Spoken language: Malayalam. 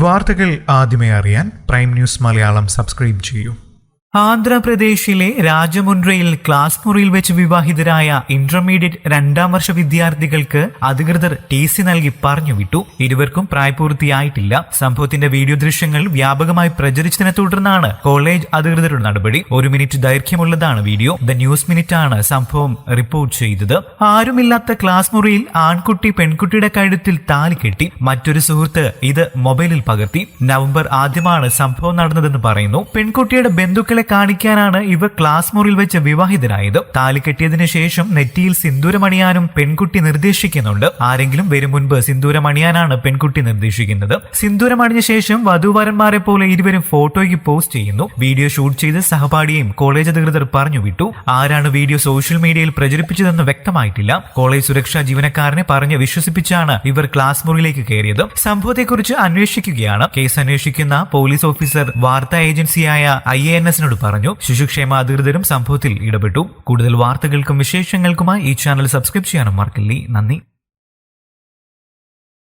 വാർത്തകൾ ആദ്യമേ അറിയാൻ പ്രൈം ന്യൂസ് മലയാളം സബ്സ്ക്രൈബ് ചെയ്യൂ. ആന്ധ്രാപ്രദേശിലെ രാജമുണ്ട്രയിൽ ക്ലാസ് മുറിയിൽ വെച്ച് വിവാഹിതരായ ഇന്റർമീഡിയറ്റ് 2ാം വർഷ വിദ്യാർത്ഥികൾക്ക് അധികൃതർ ടി.സി. നൽകി പറഞ്ഞുവിട്ടു. ഇരുവർക്കും പ്രായപൂർത്തിയായിട്ടില്ല. സംഭവത്തിന്റെ വീഡിയോ ദൃശ്യങ്ങൾ വ്യാപകമായി പ്രചരിച്ചതിനെ തുടർന്നാണ് കോളേജ് അധികൃതരുടെ നടപടി. 1 മിനിറ്റ് ദൈർഘ്യമുള്ളതാണ് വീഡിയോ. ദ ന്യൂസ് മിനിറ്റ് ആണ് സംഭവം റിപ്പോർട്ട് ചെയ്തത്. ആരുമില്ലാത്ത ക്ലാസ് മുറിയിൽ ആൺകുട്ടി പെൺകുട്ടിയുടെ കഴുത്തിൽ താലി കെട്ടി. മറ്റൊരു സുഹൃത്ത് ഇത് മൊബൈലിൽ പകർത്തി. നവംബർ ആദ്യമാണ് സംഭവം നടന്നതെന്ന് പറയുന്നു. പെൺകുട്ടിയുടെ ബന്ധുക്കളെ കാണിക്കാനാണ് ഇവർ ക്ലാസ് മുറിയിൽ വെച്ച് വിവാഹിതരായത്. താലി കെട്ടിയതിനു ശേഷം നെറ്റിയിൽ സിന്ദൂരമണിയാനും പെൺകുട്ടി നിർദ്ദേശിക്കുന്നുണ്ട്. ആരെങ്കിലും വരും മുൻപ് സിന്ദൂരമണിയാനാണ് പെൺകുട്ടി നിർദ്ദേശിക്കുന്നത്. സിന്ദൂരമണിഞ്ഞ ശേഷം വധൂവരന്മാരെ പോലെ ഇരുവരും ഫോട്ടോയ്ക്ക് പോസ്റ്റ് ചെയ്യുന്നു. വീഡിയോ ഷൂട്ട് ചെയ്ത് സഹപാഠിയെയും കോളേജ് അധികൃതർ പറഞ്ഞുവിട്ടു. ആരാണ് വീഡിയോ സോഷ്യൽ മീഡിയയിൽ പ്രചരിപ്പിച്ചതെന്ന് വ്യക്തമായിട്ടില്ല. കോളേജ് സുരക്ഷാ ജീവനക്കാരനെ പറഞ്ഞ് വിശ്വസിപ്പിച്ചാണ് ഇവർ ക്ലാസ് മുറിയിലേക്ക് കയറിയത്. സംഭവത്തെക്കുറിച്ച് അന്വേഷിക്കുകയാണ്. കേസ് അന്വേഷിക്കുന്ന പോലീസ് ഓഫീസർ വാർത്താ ഏജൻസിയായ IANS പറഞ്ഞു. ശിശുക്ഷേമ അധികൃതരും സംഭവത്തിൽ ഇടപെട്ടു. കൂടുതൽ വാർത്തകൾക്കും വിശേഷങ്ങൾക്കുമായി ഈ ചാനൽ സബ്സ്ക്രൈബ് ചെയ്യാനും മറക്കില്ലേ. നന്ദി.